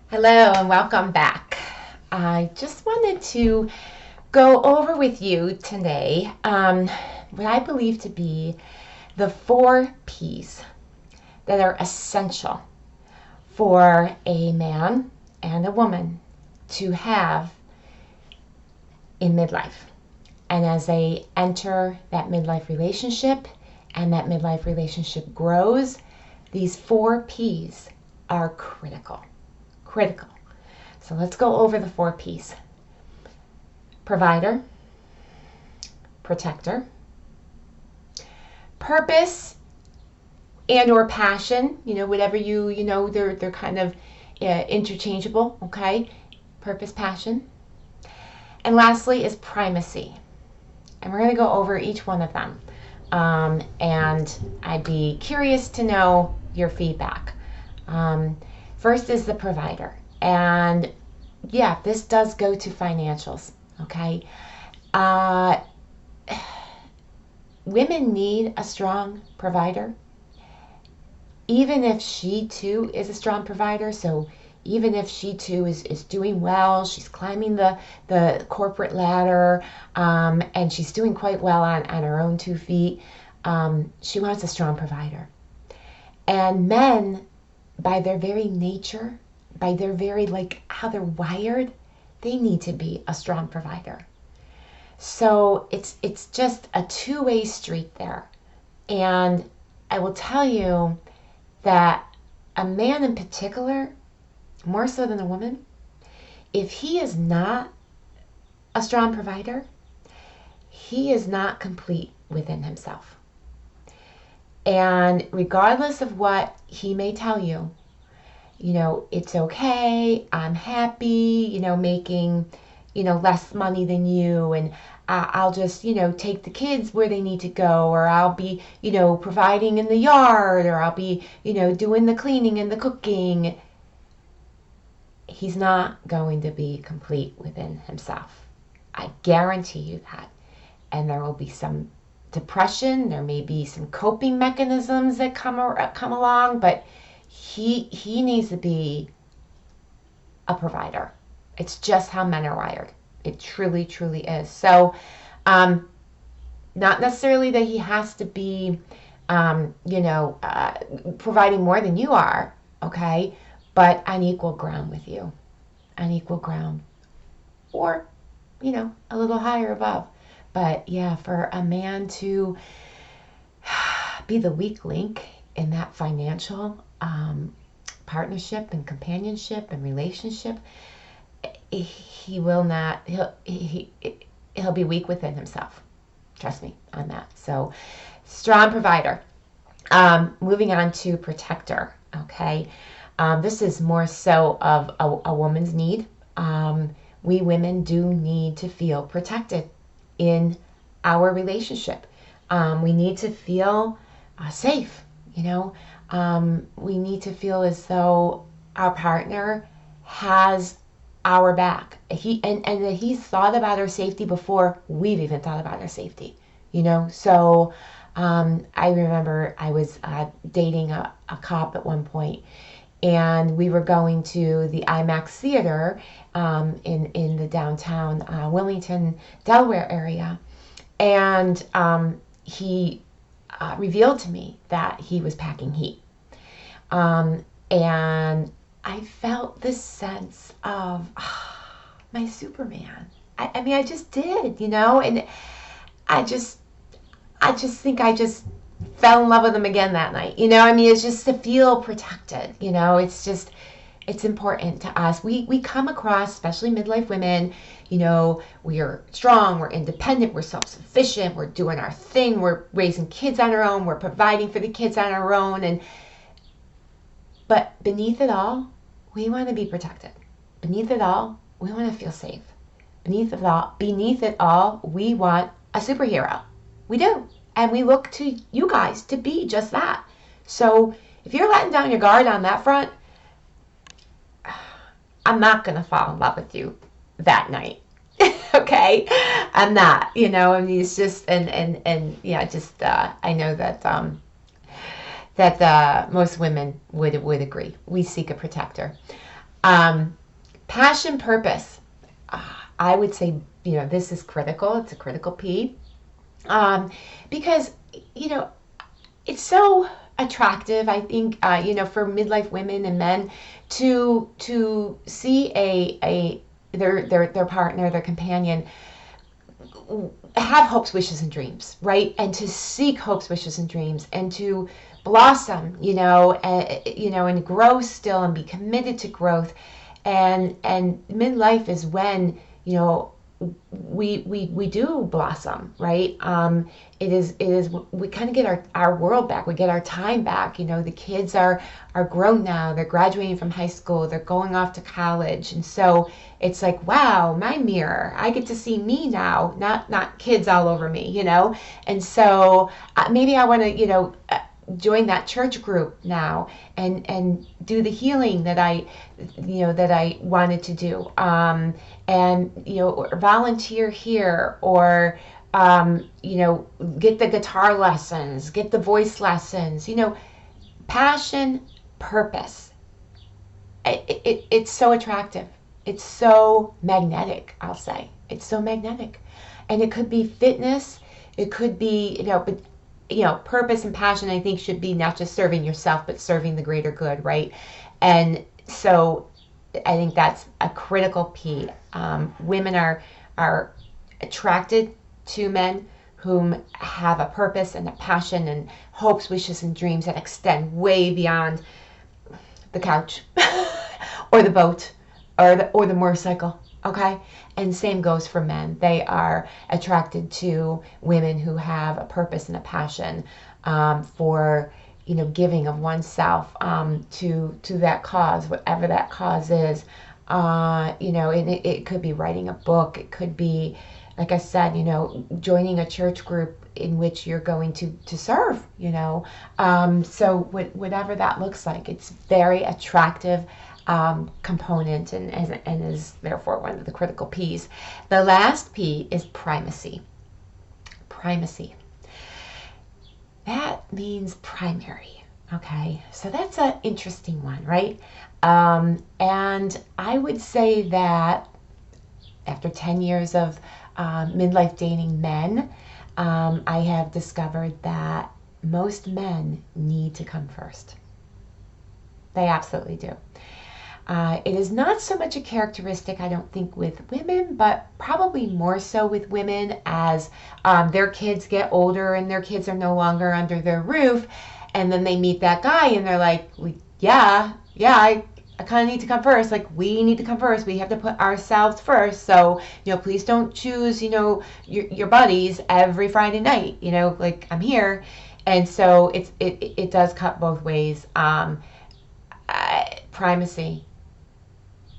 Hello and welcome back. I just wanted to go over with you today what I believe to be the 4 P's that are essential for a man and a woman to have in midlife. And as they enter that midlife relationship and that midlife relationship grows, these 4 P's are critical. Critical. So let's go over the 4 P's. Provider, protector, purpose and or passion, whatever they're kind of interchangeable, okay? Purpose, passion. And lastly is primacy. And we're going to go over each one of them. And I'd be curious to know your feedback. First is the provider. And yeah, this does go to financials, okay? Women need a strong provider, even if she too is a strong provider. So even if she too is doing well, she's climbing the corporate ladder, and she's doing quite well on her own 2 feet, she wants a strong provider. And men, by their very nature, by their very, how they're wired, they need to be a strong provider. So it's just a two-way street there. And I will tell you that a man in particular, more so than a woman, if he is not a strong provider, he is not complete within himself. And regardless of what he may tell you, it's okay, I'm happy, making, less money than you, and I'll just, take the kids where they need to go, or I'll be, providing in the yard, or I'll be, doing the cleaning and the cooking. He's not going to be complete within himself. I guarantee you that. And there will be some depression, there may be some coping mechanisms that come along, but he needs to be a provider. It's just how men are wired. It truly, truly is. So, not necessarily that he has to be, providing more than you are, okay? But on equal ground with you, on equal ground, or, a little higher above. But yeah, for a man to be the weak link in that financial partnership and companionship and relationship, he will not, he'll be weak within himself. Trust me on that. So, strong provider. Moving on to protector, okay? This is more so of a woman's need. We women do need to feel protected in our relationship. We need to feel safe, we need to feel as though our partner has our back. And that he's thought about our safety before we've even thought about our safety, So I remember I was dating a cop at one point, and we were going to the IMAX theater in the downtown Wilmington, Delaware area. And he revealed to me that he was packing heat. And I felt this sense of my Superman. I mean, I just did, and I just think I just fell in love with him again that night. It's just to feel protected. It's important to us. We come across, especially midlife women, we are strong, we're independent, we're self-sufficient, we're doing our thing, we're raising kids on our own, we're providing for the kids on our own, but beneath it all, we want to be protected. Beneath it all, we want to feel safe. Beneath it all, we want a superhero. We do. And we look to you guys to be just that. So if you're letting down your guard on that front, I'm not going to fall in love with you that night. Okay? I'm not, it's just, and yeah, just, I know that most women would agree. We seek a protector. Um, Passion, purpose. I would say, this is critical. It's a critical P. Um, because, you know, it's so attractive, I think, for midlife women and men to see their partner, their companion have hopes, wishes, and dreams, right? And to seek hopes, wishes, and dreams, and to blossom, and grow still, and be committed to growth. And midlife is when we do blossom, right? It is we kind of get our world back. We get our time back. The kids are grown now. They're graduating from high school. They're going off to college, and so it's like, wow, my mirror. I get to see me now, not kids all over me. And so maybe I want to join that church group now and do the healing that I wanted to do, and or volunteer here, or get the guitar lessons, get the voice lessons. Passion, purpose. It's so attractive. It's so magnetic. I'll say it's so magnetic, and it could be fitness. It could be but purpose and passion, I think, should be not just serving yourself, but serving the greater good, right? And so I think that's a critical P. Women are attracted to men whom have a purpose and a passion and hopes, wishes, and dreams that extend way beyond the couch or the boat or the motorcycle. Okay? And same goes for men. They are attracted to women who have a purpose and a passion for giving of oneself to that cause, whatever that cause is. And it could be writing a book. It could be, like I said, joining a church group in which you're going to serve. So whatever that looks like, it's very attractive component and is therefore one of the critical P's. The last P is primacy. Primacy. That means primary. Okay, so that's an interesting one, right? And I would say that after 10 years of midlife dating men, I have discovered that most men need to come first. They absolutely do. It is not so much a characteristic, I don't think, with women, but probably more so with women as their kids get older and their kids are no longer under their roof, and then they meet that guy and they're like, I kind of need to come first. Like, we need to come first. We have to put ourselves first. So, please don't choose, your buddies every Friday night. Like, I'm here. And so it does cut both ways. Primacy.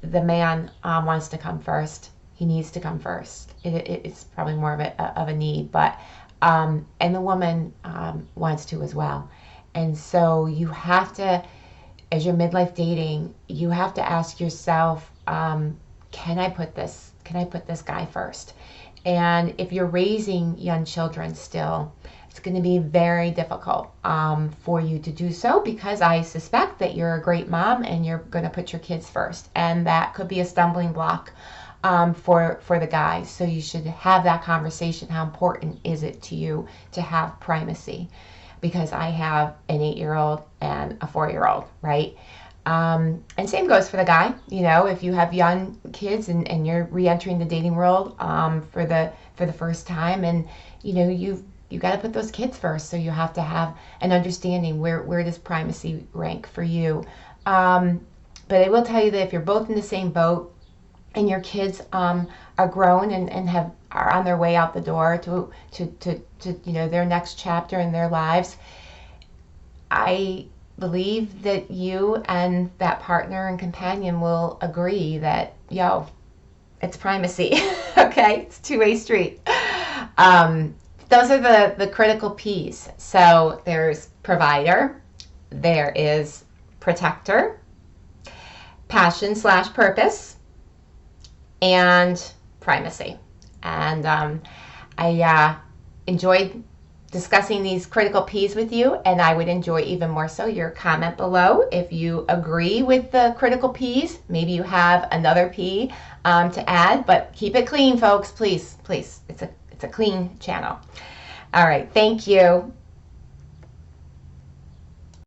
The man wants to come first. He needs to come first. It's probably more of a need, but and the woman wants to as well. And so you have to, as you're midlife dating, you have to ask yourself, can I put this guy first? And if you're raising young children still, it's going to be very difficult for you to do so, because I suspect that you're a great mom and you're going to put your kids first, and that could be a stumbling block for the guy. So you should have that conversation. How important is it to you to have primacy? Because I have an 8-year-old and a 4-year-old, right? And same goes for the guy. If you have young kids and you're re-entering the dating world for the first time, and you got to put those kids first. So you have to have an understanding where does primacy rank for you. But I will tell you that if you're both in the same boat and your kids are grown and are on their way out the door to their next chapter in their lives, I believe that you and that partner and companion will agree that it's primacy. Okay, it's a two-way street. Those are the critical P's. So there's provider, there is protector, passion/purpose, and primacy. And I enjoyed discussing these critical P's with you, and I would enjoy even more so your comment below if you agree with the critical P's. Maybe you have another P to add, but keep it clean, folks, please, please. It's a clean channel. All right, thank you.